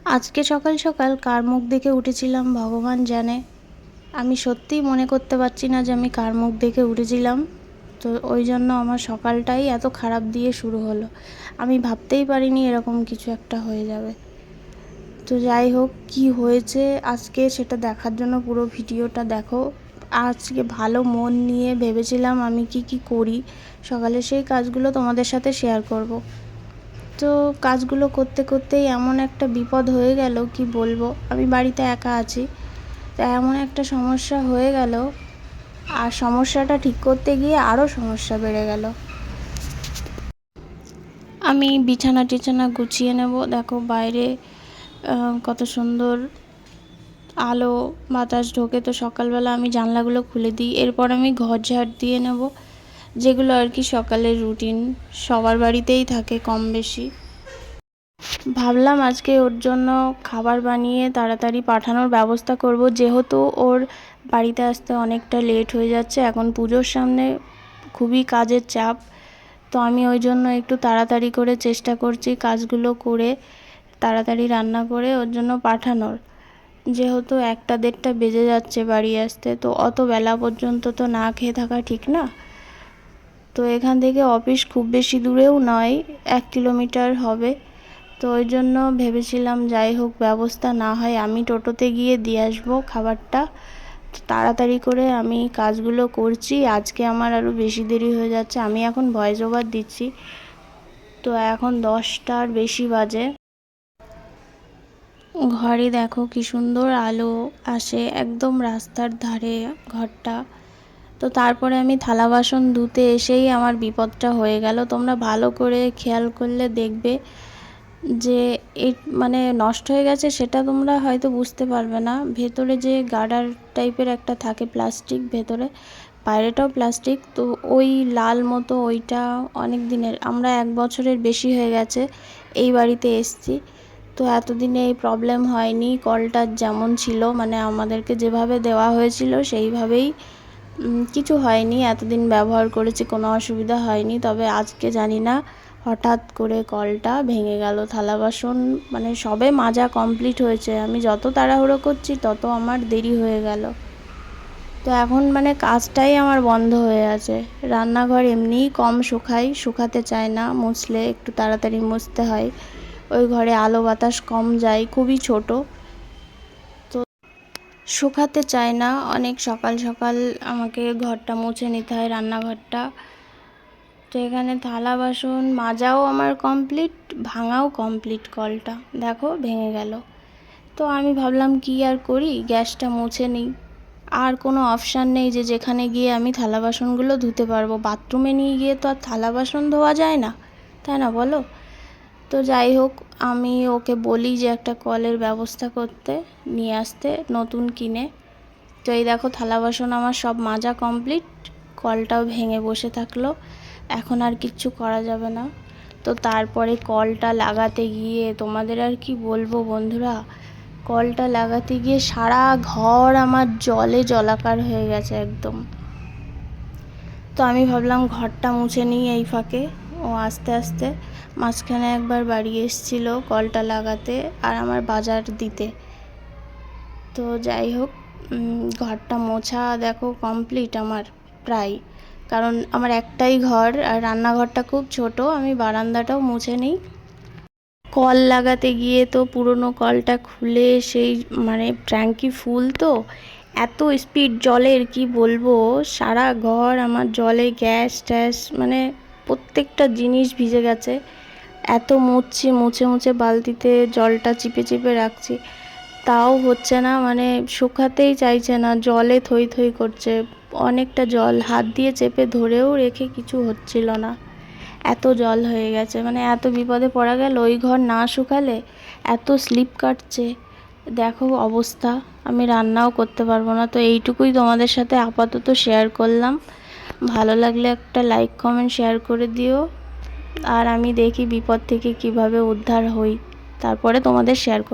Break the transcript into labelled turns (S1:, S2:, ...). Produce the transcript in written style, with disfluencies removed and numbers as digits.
S1: আজকে সকাল সকাল কার মুখ দেখে উঠেছিলাম ভগবান জানে। আমি সত্যিই মনে করতে পারছি না যে আমি কার মুখ দেখে উঠেছিলাম। তো ওই জন্য আমার সকালটাই এত খারাপ দিয়ে শুরু হলো। আমি ভাবতেই পারিনি এরকম কিছু একটা হয়ে যাবে। তো যাই হোক, কী হয়েছে আজকে সেটা দেখার জন্য পুরো ভিডিওটা দেখো। আজকে ভালো মন নিয়ে ভেবেছিলাম আমি কি করি, সকালে সেই কাজগুলো তোমাদের সাথে শেয়ার করব। তো কাজগুলো করতে করতেই এমন একটা বিপদ হয়ে গেল, কি বলবো। আমি বাড়িতে একা আছি, তো এমন একটা সমস্যা হয়ে গেল, আর সমস্যাটা ঠিক করতে গিয়ে আরও সমস্যা বেড়ে গেল। আমি বিছানা টিছানা গুছিয়ে নেব, দেখো বাইরে কত সুন্দর আলো বাতাস ঢোকে। তো সকালবেলা আমি জানলাগুলো খুলে দিই, এরপর আমি ঘর ঝাড় দিয়ে নেব, যেগুলো আর কি সকালের রুটিন, সবার বাড়িতেই থাকে কম বেশি। ভাবলাম আজকে ওর জন্য খাবার বানিয়ে তাড়াতাড়ি পাঠানোর ব্যবস্থা করব, যেহেতু ওর বাড়িতে আসতে অনেকটা লেট হয়ে যাচ্ছে। এখন পুজোর সামনে খুবই কাজের চাপ, তো আমি ওই জন্য একটু তাড়াতাড়ি করে চেষ্টা করছি কাজগুলো করে তাড়াতাড়ি রান্না করে ওর জন্য পাঠানোর। যেহেতু 1টা 1:30টা বেজে যাচ্ছে বাড়ি আসতে, তো অত বেলা পর্যন্ত তো না খেয়ে থাকা ঠিক না। তো এখান থেকে অফিস খুব বেশি দূরেও নয়, 1 কিলোমিটার হবে। তো ওই জন্য ভেবেছিলাম যাই হোক, ব্যবস্থা না হয় আমি টোটোতে গিয়ে দিয়ে আসবো খাবারটা। তাড়াতাড়ি করে আমি কাজগুলো করছি, আজকে আমার আরও বেশি দেরি হয়ে যাচ্ছে। আমি এখন ভয়েস ওভার দিচ্ছি, তো এখন 10টার বেশি বাজে। ঘরে দেখো কি সুন্দর আলো আসে, একদম রাস্তার ধারে ঘরটা। তো তারপরে আমি থালা বাসন ধুতে এসেই আমার বিপদটা হয়ে গেল। তোমরা ভালো করে খেয়াল করলে দেখবে যে মানে নষ্ট হয়ে গেছে, সেটা তোমরা হয়তো বুঝতে পারবে না। ভেতরে যে গার্ডার টাইপের একটা থাকে প্লাস্টিক, ভেতরে বাইরেটাও প্লাস্টিক, তো ওই লাল মতো ওইটা অনেক দিনের, আমরা 1 বছরের বেশি হয়ে গেছে এই বাড়িতে এসছি। তো এতদিনে এই প্রবলেম হয়নি, কলটা যেমন ছিল মানে আমাদেরকে যেভাবে দেওয়া হয়েছিল সেইভাবেই কিছু হয়নি। এতদিন ব্যবহার করেছি, কোনো অসুবিধা হয়নি। তবে আজকে জানি না হঠাৎ করে কলটা ভেঙে গেল। থালা বাসন মানে সবে মাজা কমপ্লিট হয়েছে, আমি যত তাড়াহুড়ো করছি তত আমার দেরি হয়ে গেল। তো এখন মানে কাজটাই আমার বন্ধ হয়ে আছে। রান্নাঘর এমনিই কম শুকাতে চায় না, মুছলে একটু তাড়াতাড়ি মুছতে হয়। ওই ঘরে আলো বাতাস কম যায়, খুবই ছোট, তো শুকাতে চায় না। অনেক সকাল সকাল আমাকে ঘরটা মুছে নিতে হয়, রান্নাঘরটা। তো এখানে থালা বাসন মাজাও আমার কমপ্লিট, ভাঙাও কমপ্লিট। কলটা দেখো ভেঙে গেল। তো আমি ভাবলাম কি আর করি, গ্যাসটা মুছে নিই। আর কোনো অপশান নেই যে যেখানে গিয়ে আমি থালা বাসনগুলো ধুতে পারবো। বাথরুমে নিয়ে গিয়ে তো আর থালা বাসন ধোয়া যায় না, তাই না বলো। তো যাই হোক, আমি ওকে বলি যে একটা কলের ব্যবস্থা করতে, নিয়ে আসতে নতুন কিনে। তো এই দেখো থালা বাসন আমার সব মাজা কমপ্লিট, কলটাও ভেঙে বসে থাকলো। এখন আর কিচ্ছু করা যাবে না। তো তারপরে কলটা লাগাতে গিয়ে তোমাদের আর কি বলবো বন্ধুরা, কলটা লাগাতে গিয়ে সারা ঘর আমার জলে জলাকার হয়ে গেছে একদম। তো আমি ভাবলাম ঘরটা মুছে নিই এই ফাঁকে। ও আস্তে আস্তে মাঝখানে একবার বাড়ি এসেছিল কলটা লাগাতে আর আমার বাজার দিতে। তো যাই হোক, ঘরটা মোছা দেখো কমপ্লিট আমার প্রায়, কারণ আমার একটাই ঘর আর রান্নাঘরটা খুব ছোট। আমি বারান্দাটাও মুছে নিই। কল লাগাতে গিয়ে তো পুরনো কলটা খুলে সেই মানে ট্যাঙ্কি ফুল, তো এত স্পিড জলের কি বলবো, সারা ঘর আমার জলে, গ্যাস ট্যাস মানে প্রত্যেকটা জিনিস ভিজে গেছে। এত মুছছি, মুছে মুছে বালতিতে জলটা চিপে চিপে রাখছি, তাও হচ্ছে না, মানে শুকাতেই চাইছে না, জলে থই থই করছে। অনেকটা জল, হাত দিয়ে চেপে ধরেও রেখে কিছু হচ্ছিল না, এত জল হয়ে গেছে। মানে এত বিপদে পড়া গেল, ওই ঘর না শুকালে এত স্লিপ কাটছে, দেখো অবস্থা। আমি রান্নাও করতে পারবো না। তো এইটুকুই তোমাদের সাথে আপাতত শেয়ার করলাম। ভালো লাগলে একটা লাইক কমেন্ট শেয়ার করে দিও, আর আমি দেখি বিপদ থেকে কিভাবে উদ্ধার হই, তারপরে তোমাদের শেয়ার করব।